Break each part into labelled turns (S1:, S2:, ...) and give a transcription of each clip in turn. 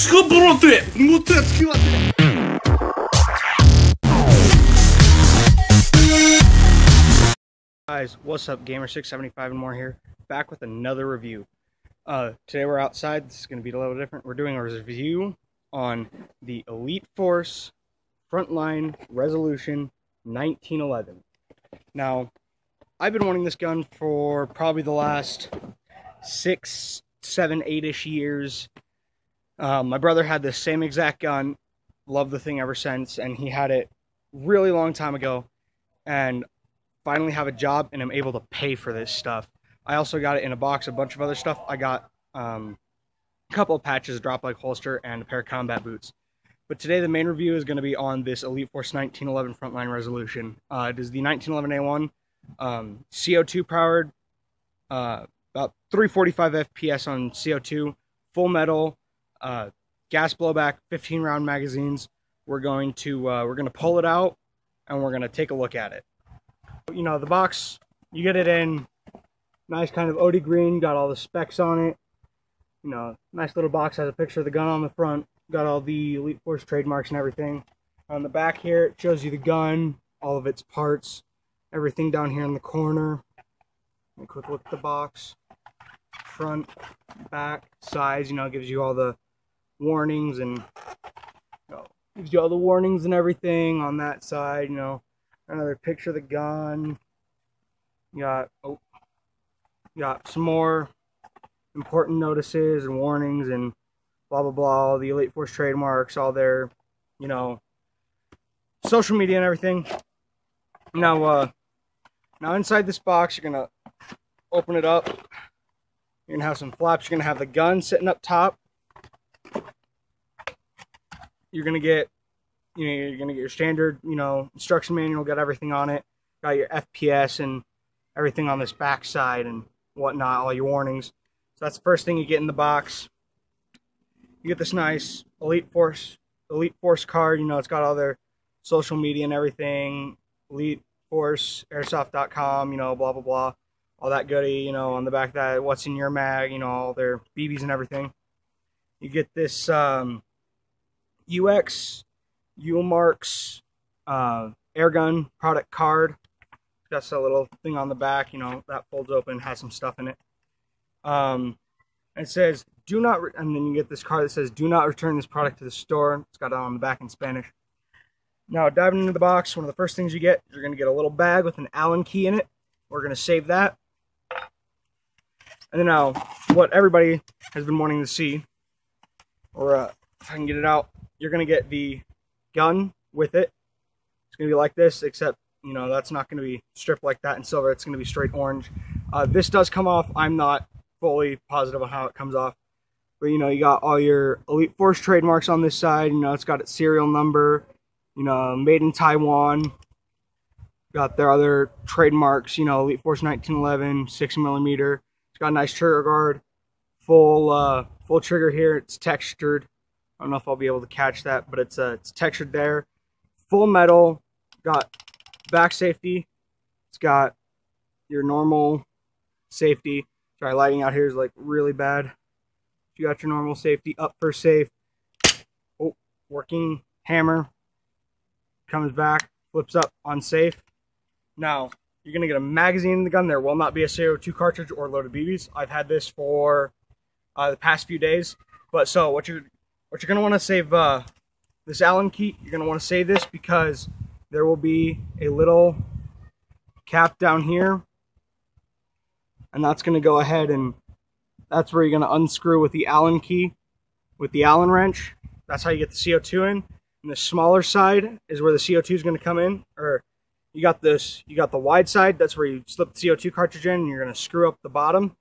S1: Guys, what's up? Gamer675 and more here, back with another review. Today we're outside. This is going to be a little different. We're doing a review on the Elite Force Frontline Resolution 1911. Now, I've been wanting this gun for probably the last 6, 7, 8-ish years. My brother had the same exact gun, loved the thing ever since, and he had it really long time ago, and finally have a job and I'm able to pay for this stuff. I also got it in a box, a bunch of other stuff. I got a couple of patches, a drop leg holster, and a pair of combat boots. But today the main review is going to be on this Elite Force 1911 Frontline Resolution. It is the 1911A1, CO2 powered, about 345 FPS on CO2, full metal, gas blowback, 15 round magazines. We're going to pull it out and we're going to take a look at it. You know, the box, you get it in nice kind of OD green, got all the specs on it. You know, nice little box, has a picture of the gun on the front, got all the Elite Force trademarks and everything. On the back here, it shows you the gun, all of its parts, everything down here in the corner. A quick look at the box. Front, back, sides, you know, gives you all the warnings and, gives you all the warnings and everything on that side, you know. Another picture of the gun. You got some more important notices and warnings and blah blah blah. All the Elite Force trademarks, all their, you know, social media and everything. Now inside this box, you're gonna open it up. You're gonna have some flaps. You're gonna have the gun sitting up top. You're gonna get your standard, you know, instruction manual, got everything on it. Got your FPS and everything on this back side and whatnot, all your warnings. So that's the first thing you get in the box. You get this nice Elite Force card. You know, it's got all their social media and everything. Elite Force, airsoft.com, you know, blah, blah, blah. All that goodie, you know, on the back of that, what's in your mag, you know, all their BBs and everything. You get this Umarks airgun product card. It's got a little thing on the back, you know, that folds open, has some stuff in it. And it says, and then you get this card that says, do not return this product to the store. It's got it on the back in Spanish. Now, diving into the box, one of the first things you get, you're going to get a little bag with an Allen key in it. We're going to save that. And then now, what everybody has been wanting to see, or if I can get it out, you're going to get the gun with it. It's going to be like this, except, you know, that's not going to be stripped like that in silver. It's going to be straight orange. This does come off. I'm not fully positive on how it comes off. But, you know, you got all your Elite Force trademarks on this side. You know, it's got its serial number, you know, made in Taiwan. Got their other trademarks, you know, Elite Force 1911, 6mm. It's got a nice trigger guard, full trigger here. It's textured. I don't know if I'll be able to catch that, but it's textured there. Full metal. Got back safety. It's got your normal safety. Sorry, lighting out here is like really bad. You got your normal safety up for safe. Oh, working hammer. Comes back, flips up on safe. Now, you're going to get a magazine in the gun. There will not be a CO2 cartridge or loaded BBs. I've had this for the past few days. But so, what you're going to want to save this Allen key. You're going to want to save this because there will be a little cap down here. And that's going to go ahead and that's where you're going to unscrew with the Allen key, with the Allen wrench. That's how you get the CO2 in. And the smaller side is where the CO2 is going to come in. Or you got the wide side. That's where you slip the CO2 cartridge in and you're going to screw up the bottom.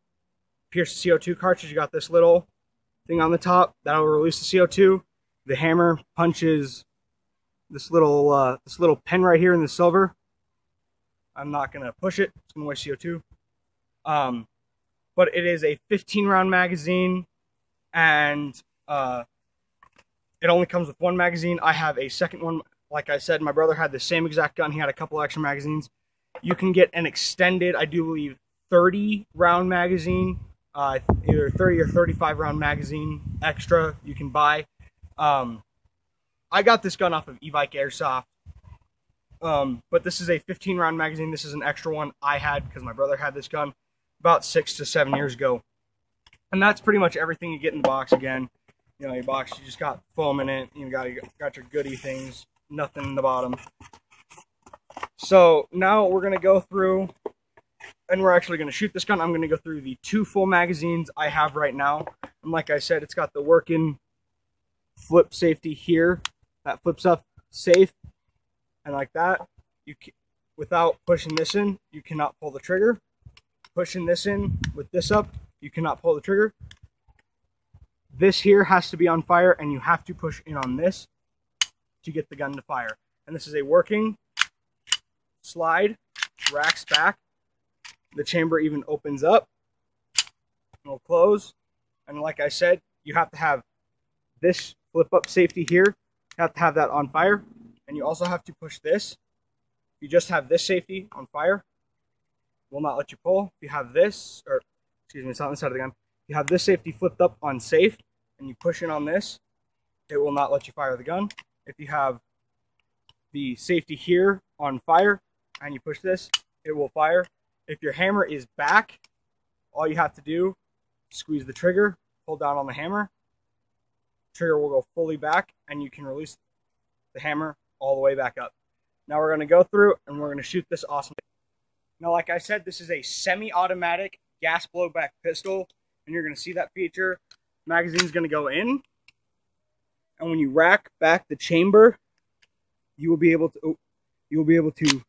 S1: Pierce the CO2 cartridge. You got this little thing on the top. That'll release the CO2. The hammer punches this little pin right here in the silver. I'm not going to push it. It's going to waste CO2. But it is a 15 round magazine and it only comes with one magazine. I have a second one. Like I said, my brother had the same exact gun. He had a couple extra magazines. You can get an extended, I do believe, 30 round magazine, either 30 or 35 round magazine extra you can buy. I got this gun off of E-Bike Airsoft. But this is a 15 round magazine. This is an extra one I had because my brother had this gun about 6 to 7 years ago. And that's pretty much everything you get in the box again. You know, your box, you just got foam in it. You got your goodie things, nothing in the bottom. So now we're going to go through, and we're actually going to shoot this gun. I'm going to go through the 2 full magazines I have right now. And like I said, it's got the working flip safety here. That flips up safe. And like that, without pushing this in, you cannot pull the trigger. Pushing this in with this up, you cannot pull the trigger. This here has to be on fire, and you have to push in on this to get the gun to fire. And this is a working slide, racks back. The chamber even opens up. It'll close. And like I said, you have to have this flip up safety here. You have to have that on fire. And you also have to push this. If you just have this safety on fire, it will not let you pull. If you have this, or excuse me, it's on the side of the gun. If you have this safety flipped up on safe, and you push in on this, it will not let you fire the gun. If you have the safety here on fire, and you push this, it will fire. If your hammer is back, all you have to do, squeeze the trigger, pull down on the hammer, trigger will go fully back, and you can release the hammer all the way back up. Now we're going to go through and we're going to shoot this awesome. Now, like I said, this is a semi-automatic gas blowback pistol, and you're going to see that feature. Magazine's going to go in, and when you rack back the chamber, you will be able to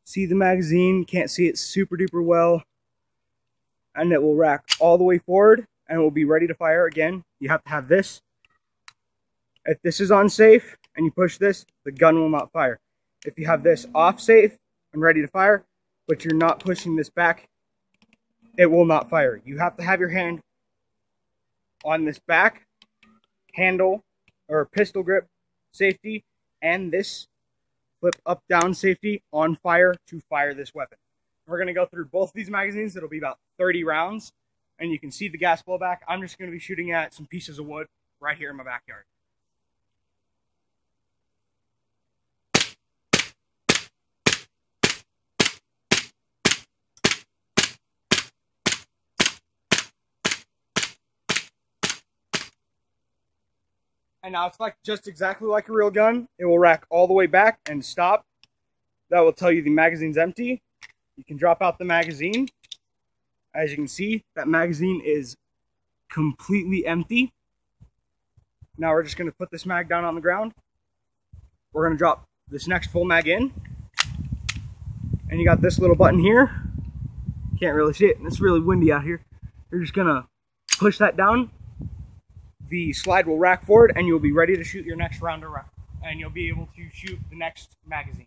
S1: see the magazine. Can't see it super duper well, and it will rack all the way forward, and it will be ready to fire. Again, you have to have this. If this is on safe and you push this, the gun will not fire. If you have this off safe and ready to fire, but you're not pushing this back, it will not fire. You have to have your hand on this back handle or pistol grip safety and this flip up down safety on fire to fire this weapon. We're going to go through both these magazines. It'll be about 30 rounds, and you can see the gas blowback. I'm just going to be shooting at some pieces of wood right here in my backyard. And now it's like just exactly like a real gun. It will rack all the way back and stop. That will tell you the magazine's empty. You can drop out the magazine. As you can see, that magazine is completely empty. Now we're just going to put this mag down on the ground. We're going to drop this next full mag in. And you got this little button here. Can't really see it, and it's really windy out here. You're just going to push that down. The slide will rack forward, and you'll be ready to shoot your next round around. And you'll be able to shoot the next magazine.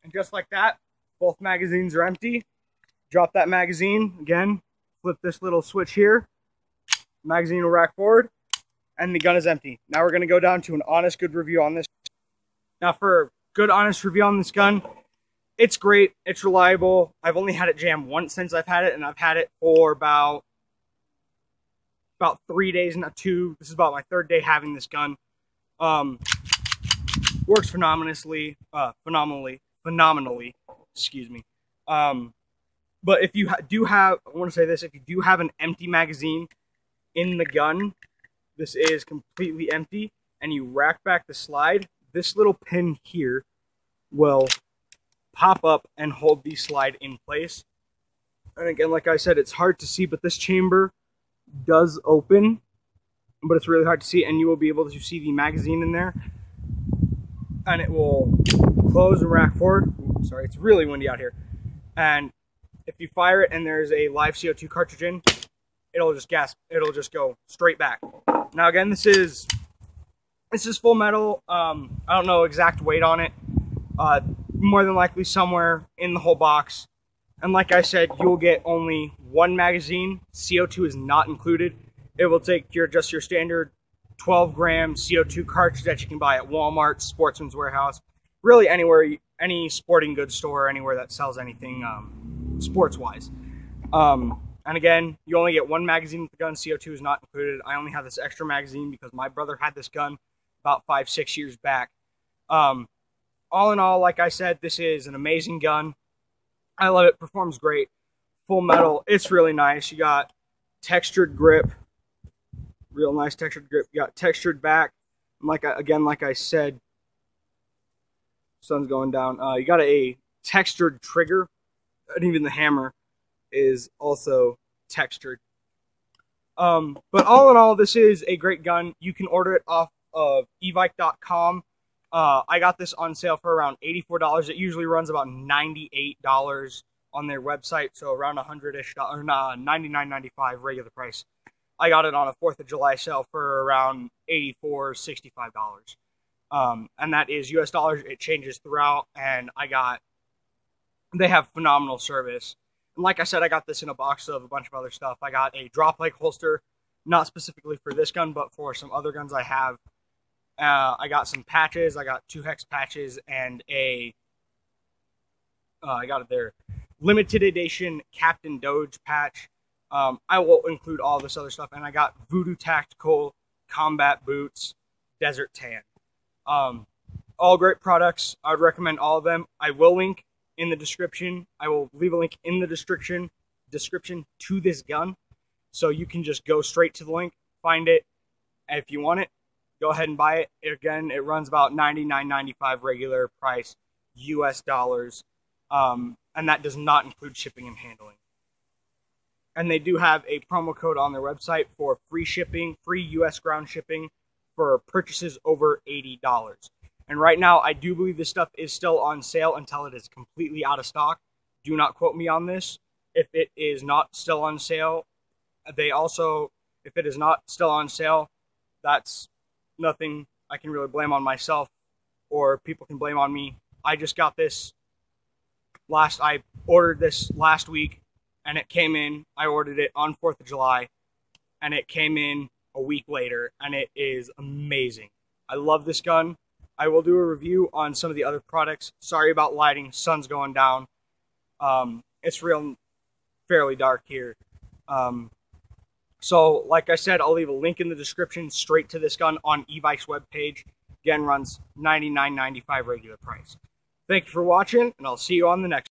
S1: And just like that, both magazines are empty. Drop that magazine, again, flip this little switch here. Magazine will rack forward, and the gun is empty. Now we're going to go down to an honest, good review on this. Now for a good, honest review on this gun, it's great, it's reliable. I've only had it jam once since I've had it, and I've had it for about 3 days, not 2. This is about my 3rd day having this gun. Works phenomenally, excuse me. But if you do have, I want to say this, if you do have an empty magazine in the gun, this is completely empty, and you rack back the slide, this little pin here will pop up and hold the slide in place. And again, like I said, it's hard to see, but this chamber does open, but it's really hard to see, and you will be able to see the magazine in there. And it will close and rack forward. Ooh, sorry, it's really windy out here. And if you fire it and there's a live CO2 cartridge in, it'll just go straight back. Now again, this is full metal. I don't know exact weight on it. More than likely somewhere in the whole box. And like I said, you'll get only one magazine. CO2 is not included. It will take just your standard 12-gram CO2 cartridge that you can buy at Walmart, Sportsman's Warehouse, really anywhere, any sporting goods store, anywhere that sells anything sports-wise. And again, you only get one magazine with the gun. CO2 is not included. I only have this extra magazine because my brother had this gun about 5-6 years back. All in all, like I said, this is an amazing gun. I love it. Performs great. Full metal. It's really nice. You got textured grip. Real nice textured grip. You got textured back. Like I said, sun's going down. You got a textured trigger, and even the hammer is also textured. But all in all, this is a great gun. You can order it off of evike.com. I got this on sale for around $84. It usually runs about $98 on their website, so around $100-ish, or $99.95 regular price. I got it on a 4th of July sale for around $84, $65. And that is US dollars. It changes throughout, and they have phenomenal service. And like I said, I got this in a box of a bunch of other stuff. I got a drop leg holster, not specifically for this gun, but for some other guns I have. I got some patches. I got 2 hex patches and I got their limited edition Captain Doge patch. I will include all this other stuff. And I got Voodoo Tactical combat boots, Desert Tan. All great products. I would recommend all of them. I will link in the description. I will leave a link in the description to this gun, so you can just go straight to the link, find it, and if you want it, go ahead and buy it. Again, it runs about $99.95 regular price US dollars, and that does not include shipping and handling. And they do have a promo code on their website for free shipping, free US ground shipping for purchases over $80. And right now, I do believe this stuff is still on sale until it is completely out of stock. Do not quote me on this. If it is not still on sale, if it is not still on sale, that's nothing I can really blame on myself, or people can blame on me. I just got this I ordered this last week, and it came in. I ordered it on 4th of July, and it came in a week later, and it is amazing. I love this gun. I will do a review on some of the other products. Sorry about lighting. Sun's going down. It's fairly dark here. So, like I said, I'll leave a link in the description straight to this gun on Evike's webpage. Again, runs $99.95 regular price. Thank you for watching, and I'll see you on the next one.